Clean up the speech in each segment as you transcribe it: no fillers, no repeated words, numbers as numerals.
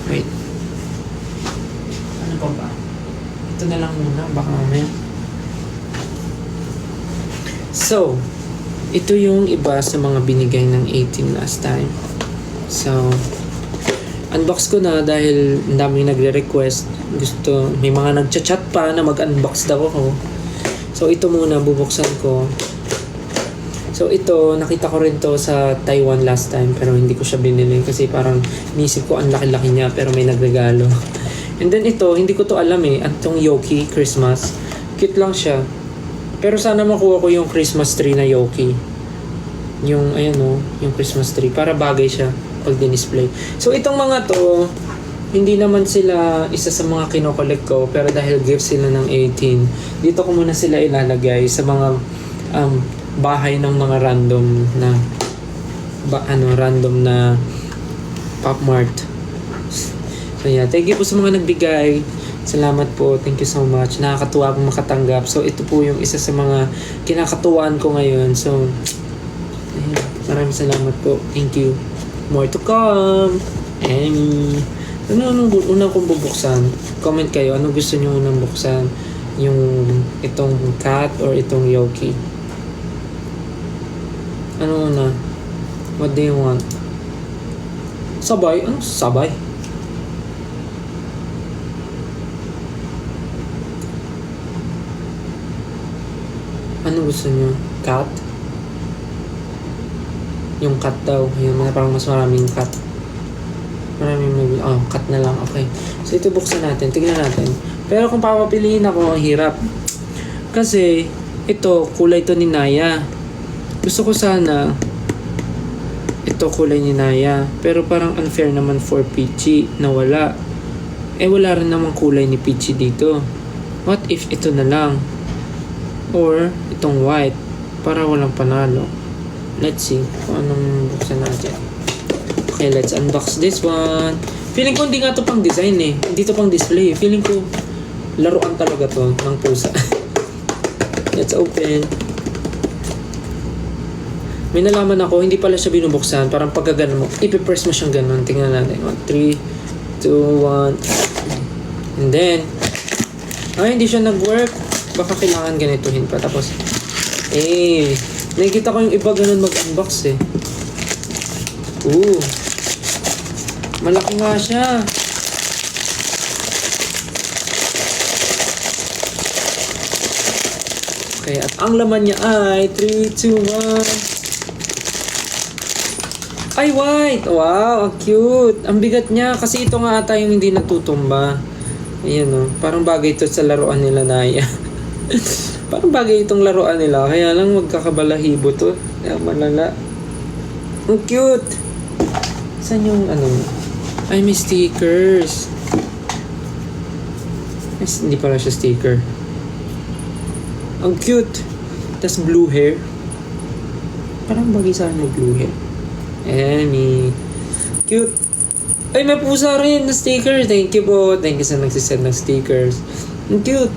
Wait. Ano pa ba? Ito na lang muna, baka mamaya. So, ito yung iba sa mga binigay ng 18 last time. So, unbox ko na dahil ang daming nagre-request. May mga nagchat-chat pa na mag-unbox daw ako. So, ito muna, bubuksan ko. So, ito, nakita ko rin to sa Taiwan last time, pero hindi ko siya binili kasi parang inisip ko ang laki-laki niya, pero may nagregalo. And then ito, hindi ko to alam eh, itong Yoki Christmas. Cute lang siya. Pero sana makuha ko yung Christmas tree na Yoki. Yung, ayan o, yung Christmas tree. Para bagay siya pag dinisplay. So, itong mga to, hindi naman sila isa sa mga kinokollect ko. Pero dahil gift sila ng 18, dito ko muna sila ilalagay sa mga bahay ng mga random na random na Pop Mart. So, yeah. Thank you po sa mga nagbigay. Salamat po. Thank you so much. Nakakatuwa akong makatanggap. So, ito po yung isa sa mga kinakatuwaan ko ngayon. So, maraming salamat po. Thank you. More to come. And, anong unang kong bubuksan? Comment kayo. Ano gusto nyo unang buksan? Yung itong cat or itong Yoki? Ano una? What do you want? Sabay? Ano sabay? Ano gusto nyo? Cat? Yung cat daw. Yung parang mas maraming cat. Cat na lang. Okay. So, ito buksan natin. Tignan natin. Pero kung papapiliin ako, ang hirap. Kasi, ito, kulay to ni Naya. Gusto ko sana, ito kulay ni Naya. Pero parang unfair naman for Peachy na wala. Wala rin namang kulay ni Peachy dito. What if ito na lang? Or itong white para walang panalo. Let's see kung anong buksan natin. Okay, let's unbox this one. Feeling ko hindi nga to pang design eh. Hindi to pang display. Feeling ko laruan talaga to ng pusa. Let's open. May nalaman ako, hindi pala siya binubuksan. Parang pagka ganun mo, ipipress mo siyang ganun. Tingnan natin. 3, 2, 1. And then, hindi siya nag-work. Baka kailangan ganituhin pa. Tapos, nakikita ko yung iba ganun mag-unbox eh. Malaki nga siya. Okay, at ang laman niya ay 3, 2, 1. Ay, white! Wow, ang cute! Ang bigat niya kasi ito nga ata yung hindi natutumba. Ayan o, parang bagay ito sa laruan nila Naya. Parang bagay itong laruan nila. Kaya lang magkakabalahibo to. Malala. Ang cute! Saan yung Ay, may stickers. Hindi pala siya sticker. Ang cute! Tas blue hair. Parang bagay sa akin blue hair. Cute! Ay, may pusa rin na sticker. Thank you po. Thank you sa nagsisend ng stickers. Ang cute!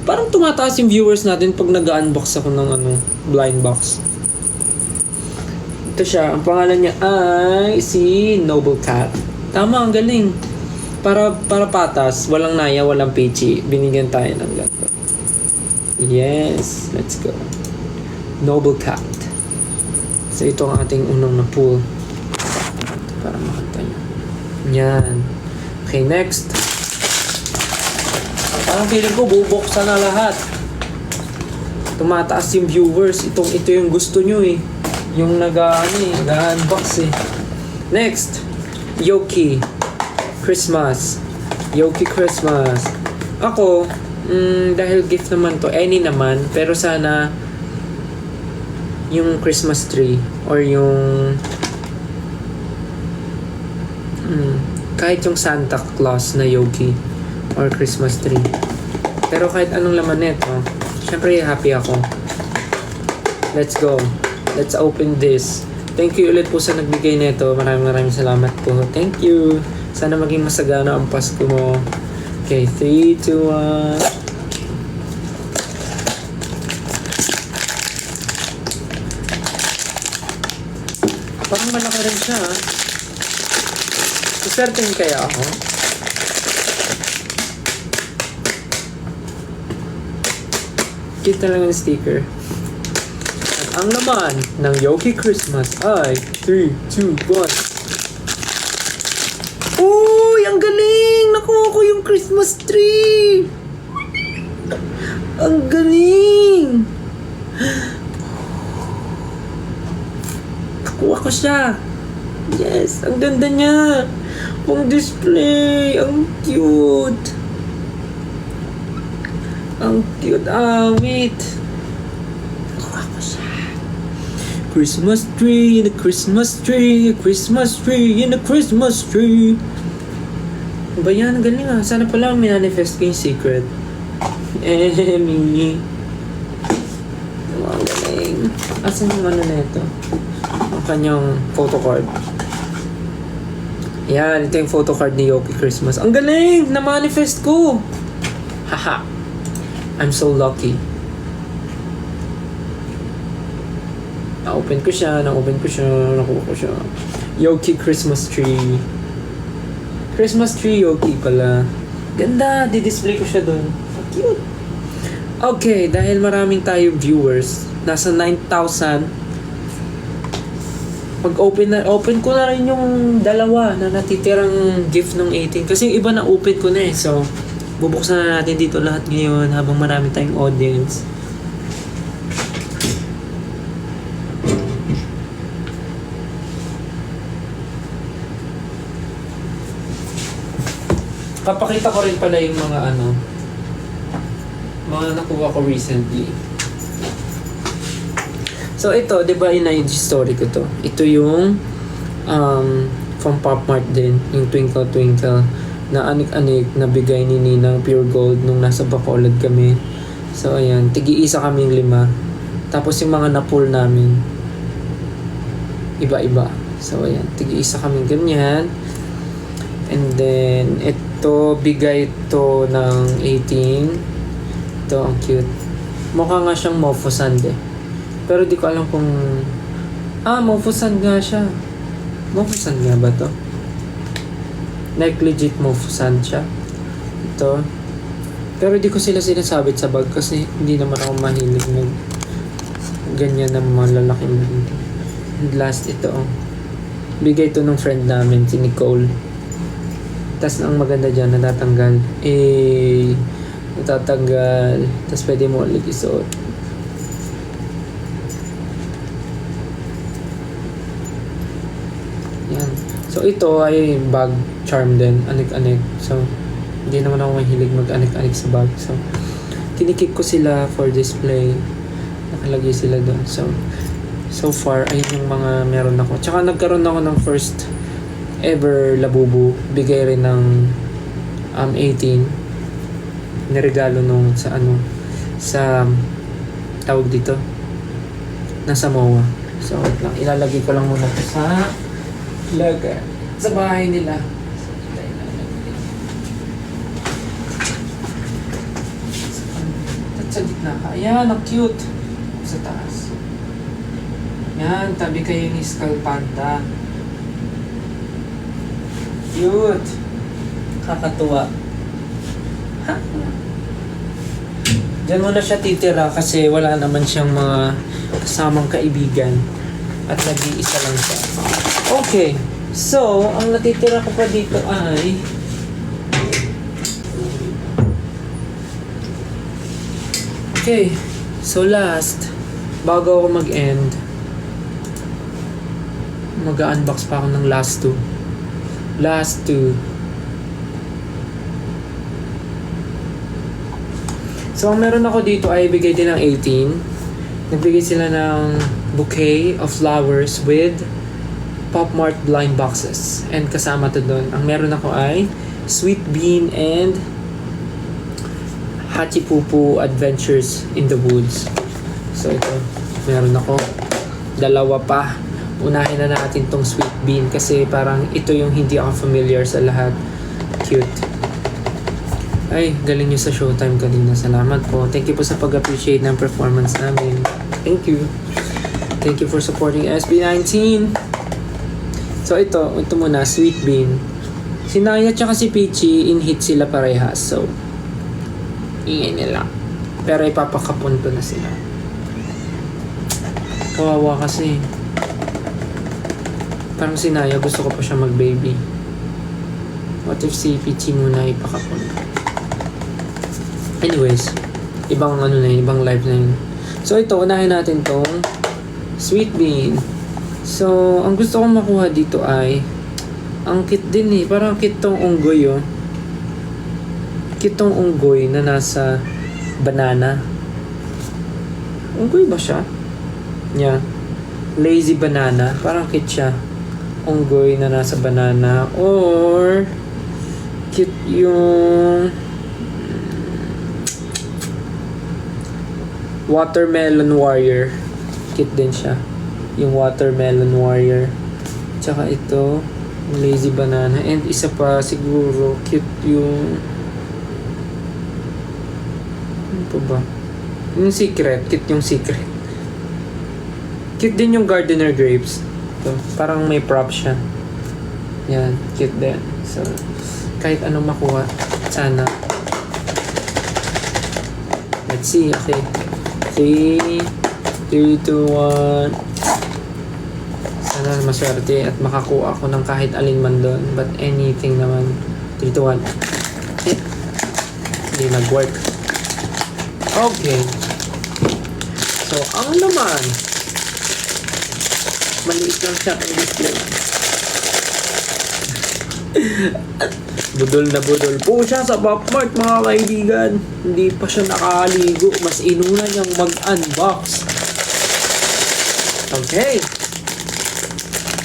Parang tumataas yung viewers natin pag nag-unbox ako ng blind box. Ito siya. Ang pangalan niya ay si Noble Cat. Tama, ang galing. Para patas. Walang Naya, walang Peachy. Binigyan tayo ng ganito. Yes. Let's go. Noble Cat. So, ito ang ating unang na-pull. Para makita nyo. Yan. Okay, next. Parang feeling ko bubuksan na lahat. Tumataas yung viewers. Ito yung gusto nyo eh. Yung nag-unbox eh. Next. Yoki. Christmas. Yoki Christmas. Ako, dahil gift naman to, any naman. Pero sana yung Christmas tree or yung kahit yung Santa Claus na Yoki or Christmas tree. Pero kahit anong laman nito, syempre happy ako. Let's go. Let's open this. Thank you ulit po sa nagbigay nito. Maraming salamat po. Thank you. Sana maging masagana ang Pasko mo. Okay, 3, 2, 1. Parang malaki rin siya. Certain kaya ako. Cute talaga ng sticker. At ang laman ng Yoki Christmas ay 3, 2, 1. Uy! Ang galing! Nakuha ko yung Christmas tree! Ang galing! Nakuha ko siya! Yes! Ang ganda niya! Pang display! Ang cute! Ang cute! Ah, wait! Nakuha ko siya! Christmas tree in a Christmas tree, a Christmas tree in a Christmas tree. Ba yan? Ang galing ah. Sana pala minanifest ko yung secret. Emmy. Ang galing. Asan yung ano na ito? Ang kanyang photo card. Yan, ito yung photo card ni Yoki Christmas. Ang galing! Na-manifest ko! Haha. I'm so lucky. Na-open ko siya, nakuha ko siya. Yoki Christmas tree. Christmas tree Yoki pala. Ganda, di-display ko siya dun. Cute. Okay, dahil maraming tayo viewers, nasa 9,000. Open ko na rin yung dalawa na natitirang gift ng 18. Kasi yung iba na open ko na eh. So, bubuksan na natin dito lahat ngayon habang marami tayong audience. Papakita ko rin pala yung mga mga nakuha ko recently. So ito, 'di ba, in-IG story ko to. Ito yung from Pop Mart din, yung Twinkle Twinkle na anik-anik na bigay ni Ninang Pure Gold nung nasa Bacolod kami. So ayan, tig-iisa kaming 5. Tapos yung mga na-pull namin iba-iba. So ayan, tig-iisa kaming ganyan. And then ito, bigay ito ng 18. Ito, ang cute. Mukha nga siyang Mofo-san eh. Pero di ko alam kung... Mofo-san nga siya. Mofo-san nga ba to? Like legit Mofo-san siya. Ito. Pero di ko sila sinasabit sa bag kasi hindi naman ako mahilig mag ganyan na malalaking bag. And last ito. Bigay ito ng friend namin, si Nicole. Tapos ang maganda dyan, natatanggal. Natatanggal. Tapos pwede mo ulit isuot. Yan. So ito ay bag charm din. Anik-anik. So hindi naman ako mahilig mag-anik-anik sa bag. So kinikip ko sila for display. Nakalagay sila doon. So far, ayun yung mga meron ako. Tsaka nagkaroon ako ng first ever labubu. Bigay rin ng 18. Niregalo nung sa tawag dito, nasa MOA. So wait lang, ilalagay ko lang muna ito sa bahay nila. At sa gitna ka, ayan, ang cute. Sa taas, yan, tabi kayo ni Skull Panda. Cute. Kakatuwa. Diyan muna siya titira kasi wala naman siyang mga kasamang kaibigan at nag-iisa lang siya. Okay, so ang natitira ko pa dito ay okay, so last, bago ako mag-end, mag-unbox pa ako ng last two. So, ang meron ako dito ay bigay din ng 18. Nagbigay sila ng bouquet of flowers with Pop Mart blind boxes. And kasama to doon. Ang meron ako ay Sweet Bean and Hachipupu Adventures in the Woods. So, ito. Meron ako. 2 pa. Unahin na natin tong Sweet Bean kasi parang ito yung hindi ako familiar sa lahat. Cute. Ay, galing nyo sa Showtime kanina. Salamat po. Thank you po sa pag-appreciate ng performance namin. Thank you. Thank you for supporting SB19. So ito muna, Sweet Bean. Si Naya tsaka si Peachy, in hit sila parehas. So, ingay nila. Pero ipapakapunto na sila. Kawawa kasi. Parang si Naya, gusto ko pa siya mag-baby. What if si Peachy muna ipakapunto? Anyways, ibang ano na yun, ibang live na yun. So ito, unahin natin tong Sweet Bean. So, ang gusto kong makuha dito ay ang cute din eh. Parang cute tong unggoy oh. Cute tong unggoy na nasa banana. Unggoy ba siya? Yeah. Lazy banana. Parang cute siya. Unggoy na nasa banana. Or cute yung Watermelon Warrior. Cute din siya. Yung Watermelon Warrior. Tsaka ito Lazy banana. And isa pa siguro cute yung ano pa ba? Yung secret. Cute yung secret. Cute din yung Gardener Grapes. Ito, parang may prop siya. Yan. Cute din. So, kahit anong makuha. Sana. Let's see. Okay. 3, 2, 1. Sana maswerte at makakuha ako ng kahit alin man doon. But anything naman. 3, 2, 1. Hindi nag-work. Okay. So, ang laman. Maliit lang siya ang display. Budol na budol po siya sa Backmart mga kaibigan. Hindi pa siya nakaligo. Mas inuna niyang mag-unbox. Okay.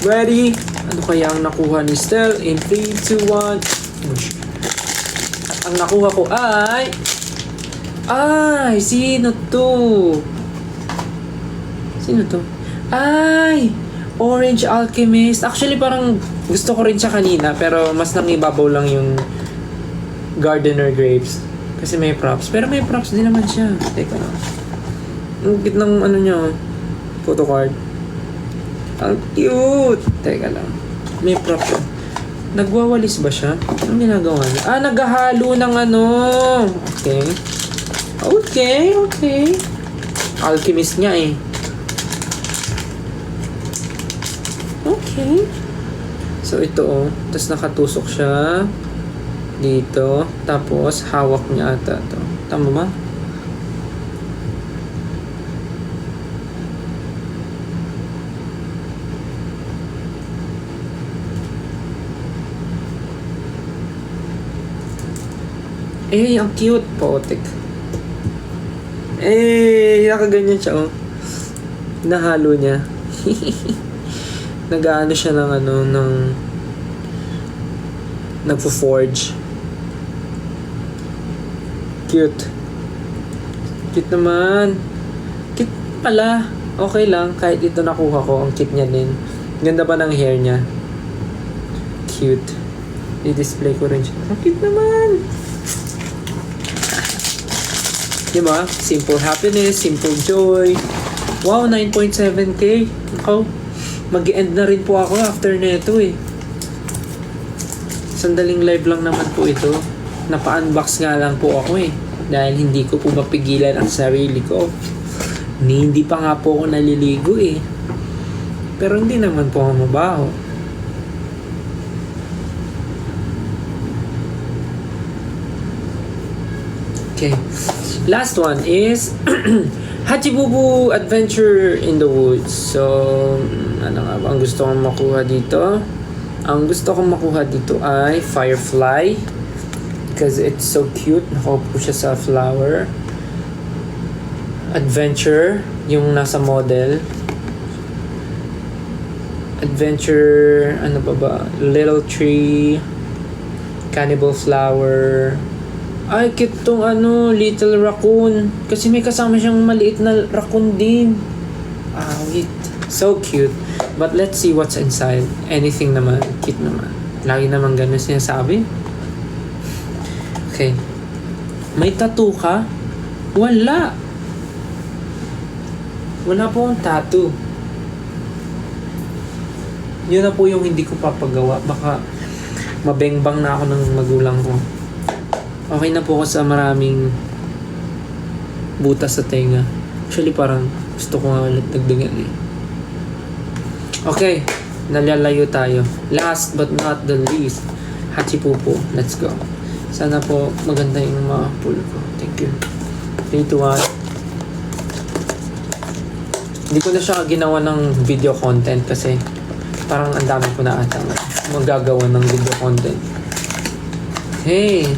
Ready? Ano kaya ang nakuha ni Stel? In 3, 2, 1. At ang nakuha ko ay... sino to? Sino to? Orange Alchemist. Actually, parang gusto ko rin siya kanina, pero mas nangibabaw lang yung Gardener Grapes. Kasi may props. Pero may props din naman siya. Teka lang. Ang cute ng ano niya, photo card. Ang cute! Teka lang. May prop siya. Nagwawalis ba siya? Anong ginagawa niya? Naghahalo ng ano. Okay. Okay. Alchemist nga eh. Okay. So ito oh. Tapos nakatusok siya. Dito. Tapos hawak niya ata to. Tama ba? Ang cute. Poetic. Nakaganyan siya, oh. Nahalo niya. Nag-aano siya ng nagfo-forge. Cute. Cute naman. Cute pala. Okay lang. Kahit ito nakuha ko, ang cute niya din. Ganda ba ng hair niya? Cute. I-display ko rin siya. Ang cute naman. Diba? Simple happiness, simple joy. Wow, 9.7k. Ako, mag-end na rin po ako after neto eh. Sandaling live lang naman po ito. Napa-unbox nga lang po ako eh. Dahil hindi ko po mapigilan ang sarili ko. Hindi pa nga po ako naliligo eh. Pero hindi naman po ako mabaho. Okay. Last one is Hachibubu Adventure in the Woods. So, ano nga ba ang gusto kong makuha dito? Ang gusto kong makuha dito ay Firefly. Because it's so cute. Nakaupo siya sa flower. Adventure. Yung nasa model. Adventure. Ano ba? Little Tree. Cannibal Flower. Ay, cute tong Little Raccoon. Kasi may kasama siyang maliit na raccoon din. Wait. So cute. But let's see what's inside. Anything naman. Cute naman. Lagi naman ganun sinasabi. Okay. May tattoo ka? Wala. Wala po akong tattoo. Yun na po yung hindi ko papagawa. Baka Mabengbang na ako ng magulang ko. Okay na po ako sa maraming butas sa tenga. Actually, parang gusto ko nga ulit dagdagan eh. Okay, nalalayo tayo. Last but not the least, Hachipupo. Let's go. Sana po maganda yung mga pull ko. Thank you. 3, 2, 1. Hindi ko na siya ginawa ng video content kasi parang ang dami ko na ata magagawa ng video content. Hey!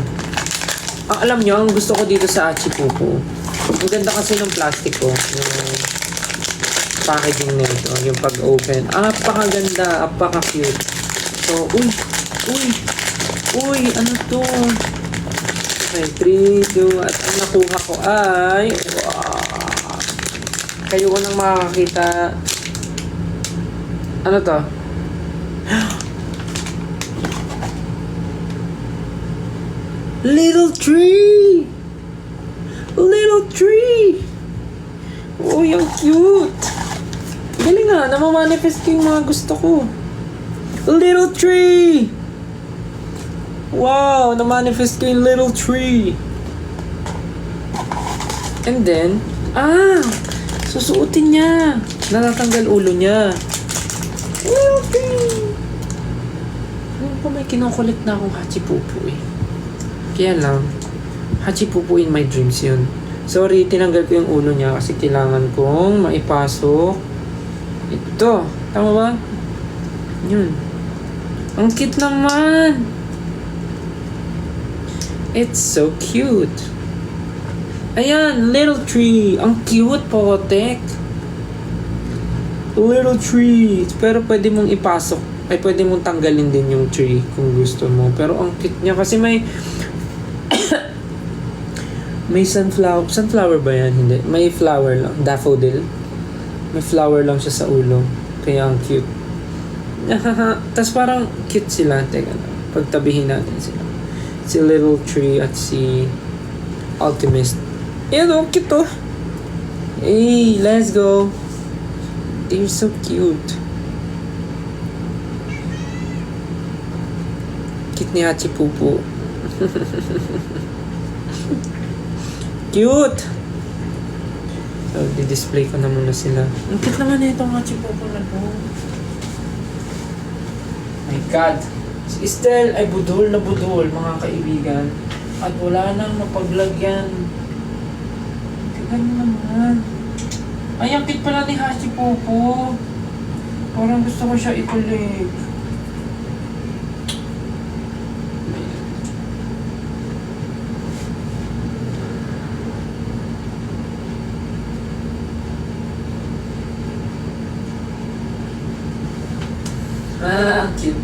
Alam nyo, ang gusto ko dito sa Hachipupo, ang ganda kasi ng plastic ko. Yung packaging nito, yung pag-open. Apakaganda, apaka-cute. So, uy, ano to? Okay, 3, 2, at ang nakuha ko ay, wow! Kayo ko nang makakakita. Ano to? Little tree! Little tree! Oh, yung cute! Galing nga, namamanifest ko yung mga gusto ko. Little tree! Wow, namanifest ko yung little tree. And then, susuotin niya. Natatanggal ulo niya. Little tree! Ano pa may kinukulit na akong Hachipupo eh. Kaya lang, Hachipupo in my dreams yun. Sorry, tinanggal ko yung ulo niya kasi kailangan kong maipasok. Ito, tama ba? Yun. Ang cute naman! It's so cute. Ayan, little tree. Ang cute, potek. Little tree. Pero pwede mong ipasok. Ay, pwede mong tanggalin din yung tree kung gusto mo. Pero ang cute niya kasi may may sunflower ba yan? Hindi. May flower lang. Daffodil. May flower lang siya sa ulo. Kaya ang cute. Tapos parang cute sila. Teka na. Pagtabihin natin sila. Si Little Tree at si Alchemist. Ayan o, cute o. Hey, let's go. They're so cute. Cute ni Hachipupo. Cute! So, di-display ko na muna sila. Ang cute naman na itong Hachipupo na to. My God! Si Estelle ay budol na budol, mga kaibigan. At wala nang mapaglagyan. Tignan mo naman. Ay, ang cute pala ni Hachipupo. Parang gusto ko siya ikulik. Ang cute.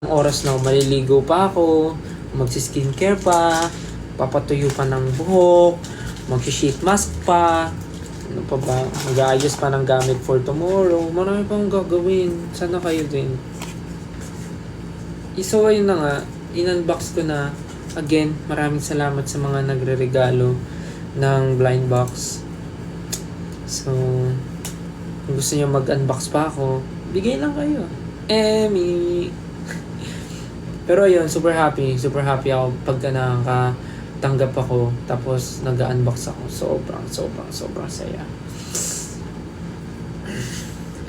Ang oras na maliligo pa ako, magsi-skincare pa, papatuyo pa ng buhok, magsi-sheet mask pa, ano pa ba, mag-aayos pa ng gamit for tomorrow, marami pang gagawin, sana kayo din. So ayun na nga, in-unbox ko na. Again, maraming salamat sa mga nagre-regalo ng blind box. So, kung gusto niyo mag-unbox pa ako, bigay lang kayo. Emmy! Pero ayun, super happy ako pagka nakakatanggap ako, tapos nag-unbox ako. Sobrang saya.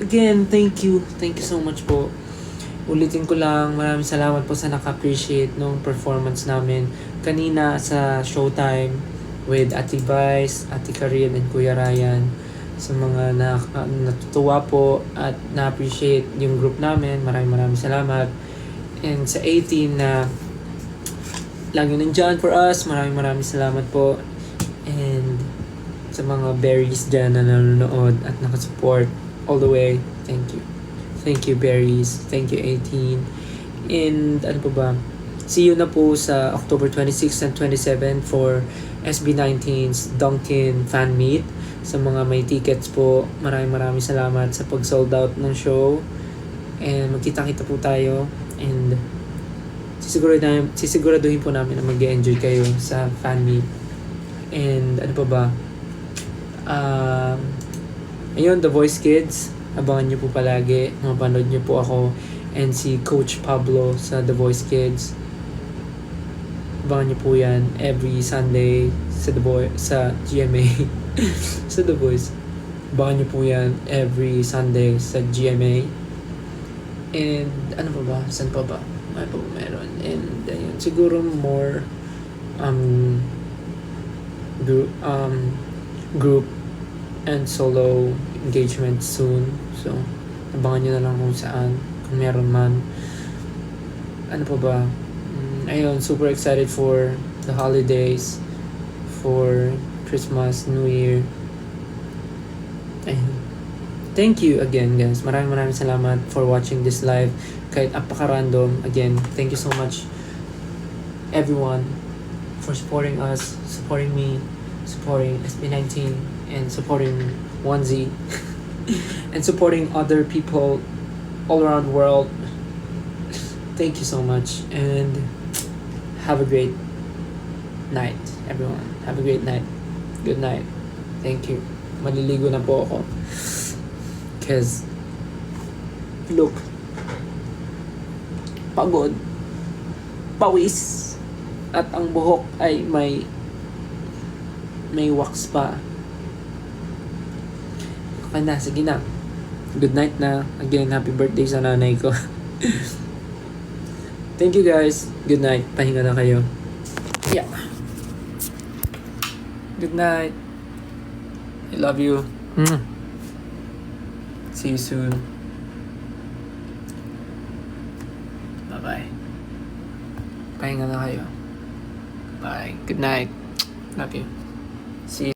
Again, thank you so much po. Ulitin ko lang, maraming salamat po sa naka-appreciate nung performance namin kanina sa Showtime with Ate Vice, Ate Karine, and Kuya Ryan. Sa mga natutuwa po at na-appreciate yung group namin, maraming salamat. And sa 18 na lagi nandyan for us, maraming salamat po. And sa mga berries dyan na nanonood at nakasupport all the way, thank you. Thank you, berries. Thank you, 18. And ano pa ba? See you na po sa October 26 and 27 for SB19's Dunkin Fan Meet. Sa mga may tickets po, maraming salamat sa pag-sold out ng show. And magkita-kita po tayo. And sisiguraduhin po namin na mag-enjoy kayo sa fan meet. And ano pa ba? Ayun, The Voice Kids. Abangan nyo po palagi. Mapanood nyo po ako and si Coach Pablo sa The Voice Kids. Abangan nyo po yan every Sunday sa GMA. sa The Voice. Abangan nyo po yan every Sunday sa GMA. And ano pa ba? Saan pa ba? Ano pa ba meron? And ayun, siguro more group and solo engagement soon. So, abangan nyo na lang kung saan. Kung meron man. Ano pa ba? Ayun, super excited for the holidays. For Christmas, New Year. Ayun. Thank you again, guys. Maraming salamat for watching this live. Kahit apaka-random. Again, thank you so much, everyone, for supporting us, supporting me, supporting SB19, and supporting 1Z, and supporting other people all around the world. Thank you so much, and have a great night, everyone. Have a great night. Good night. Thank you. Maliligo na po ako. Because, look, pagod, pawis, at ang buhok ay may wax pa. Okay na, sige na. Good night na. Again, happy birthday sa nanay ko. Thank you guys. Good night. Pahinga na kayo. Yeah. Good night. I love you. See you soon. Bye-bye. Pahinga na kayo. Bye. Good night. Love you. See you.